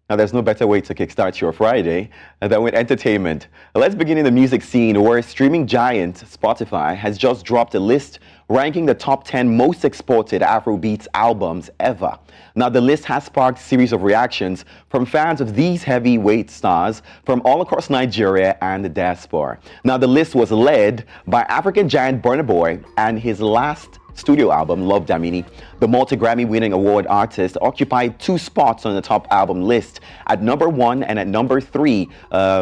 Now, there's no better way to kickstart your Friday than with entertainment. Let's begin in the music scene where streaming giant Spotify has just dropped a list ranking the top 10 most exported Afrobeats albums ever. Now, the list has sparked a series of reactions from fans of these heavyweight stars from all across Nigeria and the diaspora. Now, the list was led by African giant Burna Boy and his last studio album, Love Damini. The multi-Grammy winning award artist occupied 2 spots on the top album list at number 1 and at number 3,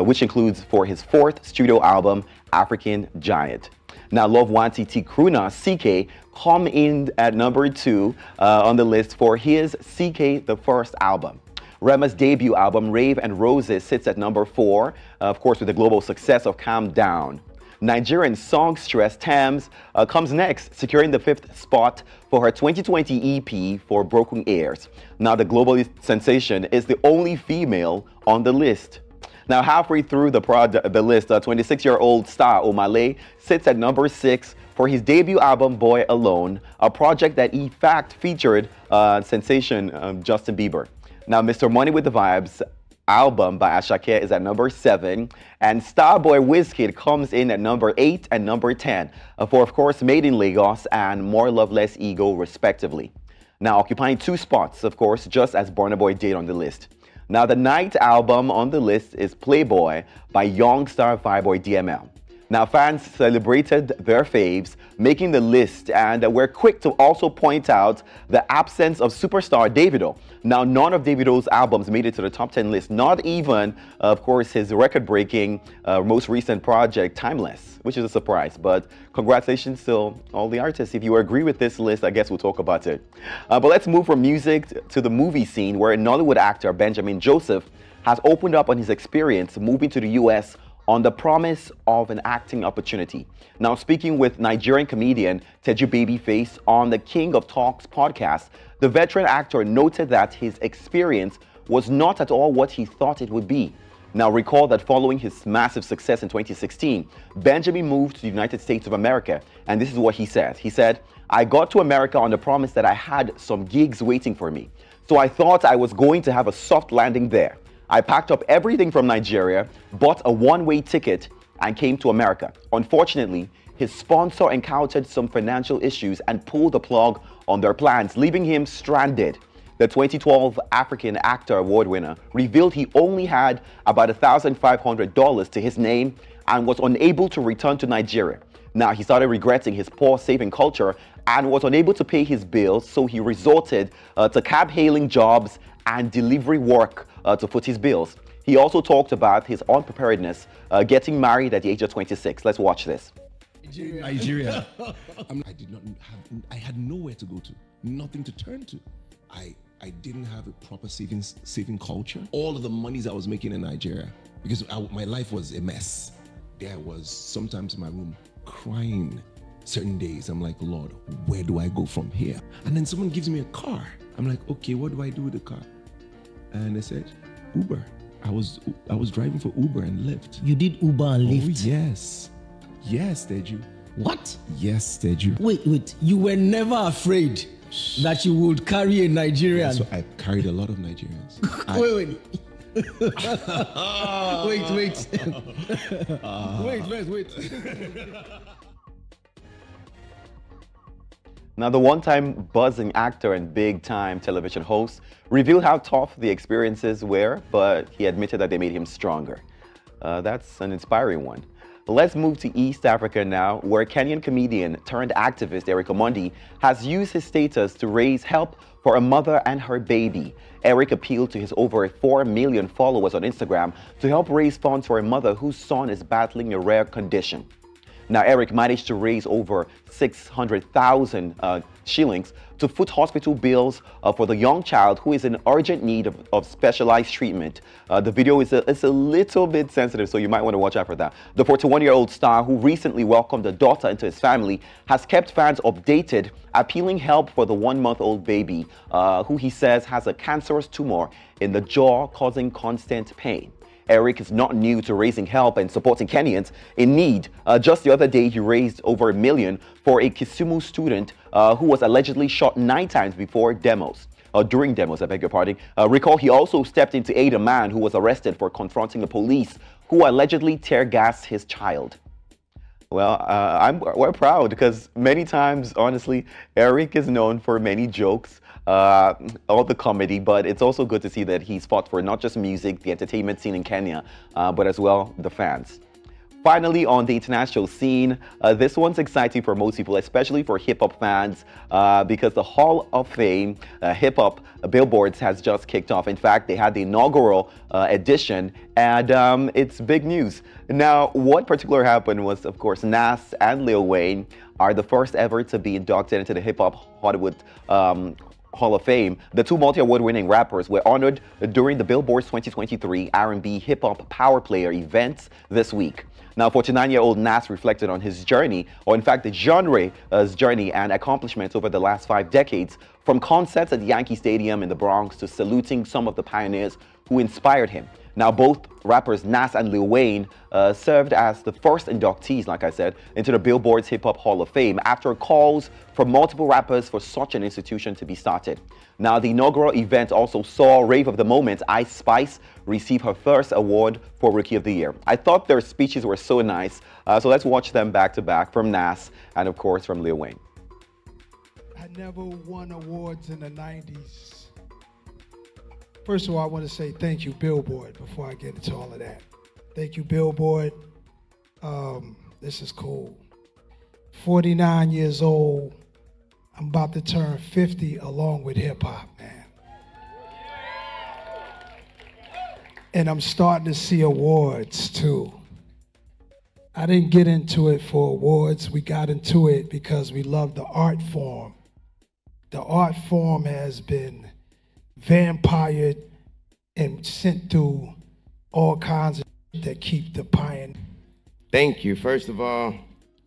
which includes for his 4th studio album, African Giant. Now, Love Nwantiti crooner CK come in at number 2 on the list for his CK the First album. Rema's debut album, Rave and Roses, sits at number 4, of course with the global success of Calm Down. Nigerian songstress Tams comes next, securing the 5th spot for her 2020 EP for Broken Ears. Now, the global sensation is the only female on the list. Now, halfway through the list, 26-year-old star Omale sits at number 6 for his debut album, Boy Alone, a project that in fact featured sensation Justin Bieber. Now, Mr. Money with the Vibes album by Asake is at number 7, and Starboy Wizkid comes in at number 8 and number 10 for, of course, Made in Lagos and More Love Less Ego, respectively. Now, occupying 2 spots, of course, just as Burna Boy did on the list. Now, the 9th album on the list is Playboy by young star Fireboy DML. Now, fans celebrated their faves making the list, and we're quick to also point out the absence of superstar Davido. Now, none of Davido's albums made it to the top 10 list, not even, of course, his record-breaking most recent project, Timeless, which is a surprise. But congratulations to all the artists. If you agree with this list, I guess we'll talk about it. But let's move from music to the movie scene, where Nollywood actor Benjamin Joseph has opened up on his experience moving to the U.S. on the promise of an acting opportunity. Now, speaking with Nigerian comedian Teju Babyface on the King of Talks podcast, the veteran actor noted that his experience was not at all what he thought it would be. Now, recall that following his massive success in 2016, Benjamin moved to the United States of America, and this is what he said. He said, "I got to America on the promise that I had some gigs waiting for me. So I thought I was going to have a soft landing there. I packed up everything from Nigeria, bought a one-way ticket, and came to America. Unfortunately, his sponsor encountered some financial issues and pulled the plug on their plans, leaving him stranded." The 2012 African Actor Award winner revealed he only had about $1,500 to his name and was unable to return to Nigeria. Now, he started regretting his poor saving culture and was unable to pay his bills, so he resorted to cab-hailing jobs and delivery work to foot his bills. He also talked about his unpreparedness getting married at the age of 26. Let's watch this. Nigeria. I had nowhere to go to, nothing to turn to. I didn't have a proper saving culture. All of the monies I was making in Nigeria, because my life was a mess. There I was sometimes in my room crying. Certain days I'm like, Lord, where do I go from here? And then someone gives me a car. I'm like, okay, what do I do with the car? And they said, Uber. I was driving for Uber and Lyft. You did Uber and Lyft? Oh, yes. Yes, Teju. What? Yes, Teju. Wait. You were never afraid that you would carry a Nigerian? So I carried a lot of Nigerians. Wait. Wait. Now, the one-time buzzing actor and big-time television host revealed how tough the experiences were, but he admitted that they made him stronger. That's an inspiring one. Let's move to East Africa now, where Kenyan comedian turned activist Eric Emodi has used his status to raise help for a mother and her baby. Eric appealed to his over 4 million followers on Instagram to help raise funds for a mother whose son is battling a rare condition. Now, Eric managed to raise over 600,000 shillings to foot hospital bills for the young child who is in urgent need of specialized treatment. The video is a little bit sensitive, so you might want to watch out for that. The 41-year-old star, who recently welcomed a daughter into his family, has kept fans updated, appealing help for the 1-month-old baby, who he says has a cancerous tumor in the jaw causing constant pain. Eric is not new to raising help and supporting Kenyans in need. Just the other day, he raised over $1 million for a Kisumu student who was allegedly shot 9 times before demos. during demos, I beg your pardon. Recall he also stepped in to aid a man who was arrested for confronting the police who allegedly tear gassed his child. Well, we're proud because many times, honestly, Eric is known for many jokes, all the comedy, but it's also good to see that he's fought for not just music, the entertainment scene in Kenya, but as well the fans. Finally, on the international scene, this one's exciting for most people, especially for hip-hop fans, because the Hall of Fame hip-hop billboards has just kicked off. In fact, they had the inaugural edition, and it's big news. Now, what particularly happened was, of course, Nas and Lil Wayne are the first ever to be inducted into the hip-hop Hollywood Hall of Fame. The two multi-award-winning rappers were honored during the Billboard's 2023 R&B Hip-Hop Power Player event this week. Now, 49-year-old Nas reflected on his journey, or in fact the genre's journey and accomplishments over the last 5 decades, from concerts at Yankee Stadium in the Bronx to saluting some of the pioneers who inspired him. Now, both rappers Nas and Lil Wayne served as the first inductees, like I said, into the Billboard's Hip Hop Hall of Fame after calls from multiple rappers for such an institution to be started. Now, the inaugural event also saw Rave of the Moment, Ice Spice, receive her first award for Rookie of the Year. I thought their speeches were so nice, so let's watch them back to back from Nas and, of course, from Lil Wayne. I never won awards in the 90s. First of all, I want to say thank you, Billboard, before I get into all of that. Thank you, Billboard. This is cool. 49 years old. I'm about to turn 50 along with hip hop, man. And I'm starting to see awards too. I didn't get into it for awards. We got into it because we love the art form. The art form has been vampired and sent through all kinds of that keep the pioneer. Thank you. First of all,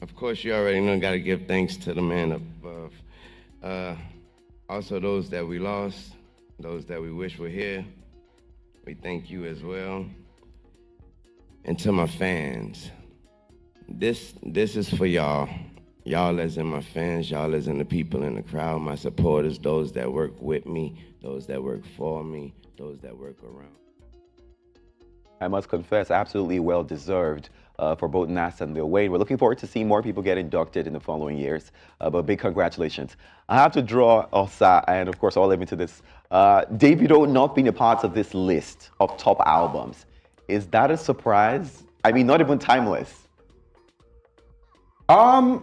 of course, you already know, got to give thanks to the man above. Also, those that we lost, those that we wish were here, we thank you as well. And to my fans, this is for y'all. Y'all as in my fans, y'all as in the people in the crowd, my supporters, those that work with me, those that work for me, those that work around. I must confess, absolutely well-deserved for both Nas and Lil Wayne. We're looking forward to seeing more people get inducted in the following years, but big congratulations. I have to draw Osa and, of course, all of into this. Davido not being a part of this list of top albums. Is that a surprise? I mean, not even Timeless. Well,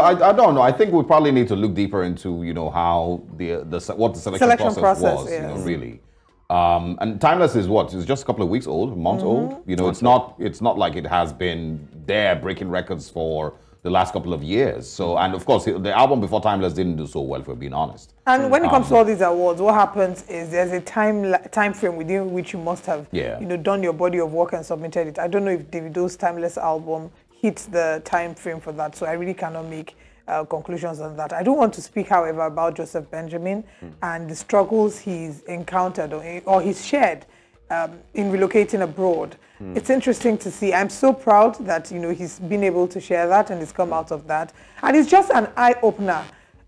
I don't know. I think we probably need to look deeper into, you know, how what the selection process was, yes. You know, really. And Timeless is what? It's just a couple of weeks old, a month old. You know, it's not like it has been there breaking records for the last couple of years. So, and of course, the album before Timeless didn't do so well, for being honest. And when it comes to all these awards, what happens is there's a time frame within which you must have, you know, done your body of work and submitted it. I don't know if Davido's Timeless album hits the time frame for that, so I really cannot make conclusions on that. I do want to speak, however, about Joseph Benjamin and the struggles he's encountered or he's shared in relocating abroad. It's interesting to see. I'm so proud that, you know, he's been able to share that and he's come out of that. And it's just an eye-opener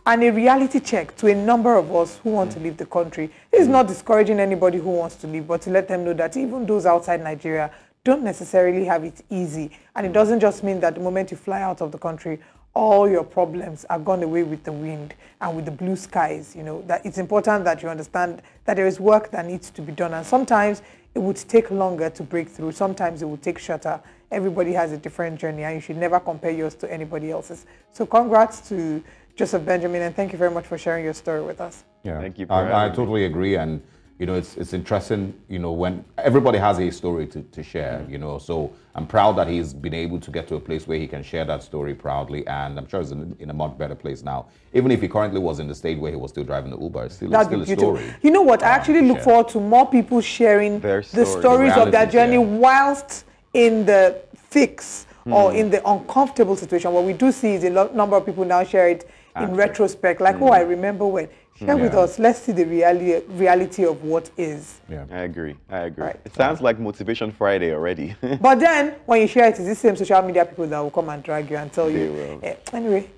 and a reality check to a number of us who want to leave the country. It's not discouraging anybody who wants to leave, but to let them know that even those outside Nigeria don't necessarily have it easy. And it doesn't just mean that the moment you fly out of the country, all your problems are gone away with the wind and with the blue skies. You know, that it's important that you understand that there is work that needs to be done. And sometimes it would take longer to break through. Sometimes it would take shorter. Everybody has a different journey and you should never compare yours to anybody else's. So congrats to Joseph Benjamin and thank you very much for sharing your story with us. Yeah, thank you. I totally agree. And you know, it's interesting, you know, when everybody has a story to share, you know, so I'm proud that he's been able to get to a place where he can share that story proudly, and I'm sure he's in a much better place now. Even if he currently was in the state where he was still driving the Uber, it's still a story. You know what, I actually look forward to more people sharing the stories of their journey whilst in the fix or in the uncomfortable situation. What we do see is a number of people now share it in retrospect, like, oh, I remember when. Share with us. Let's see the reality of what is. Yeah, I agree. Right. It sounds like Motivation Friday already. But then, when you share it, it's the same social media people that will come and drag you and tell you. Anyway,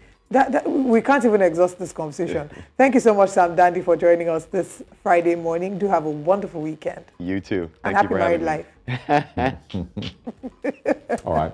We can't even exhaust this conversation. Thank you so much, Sam Dandy, for joining us this Friday morning. Do have a wonderful weekend. You too. And happy married life. All right.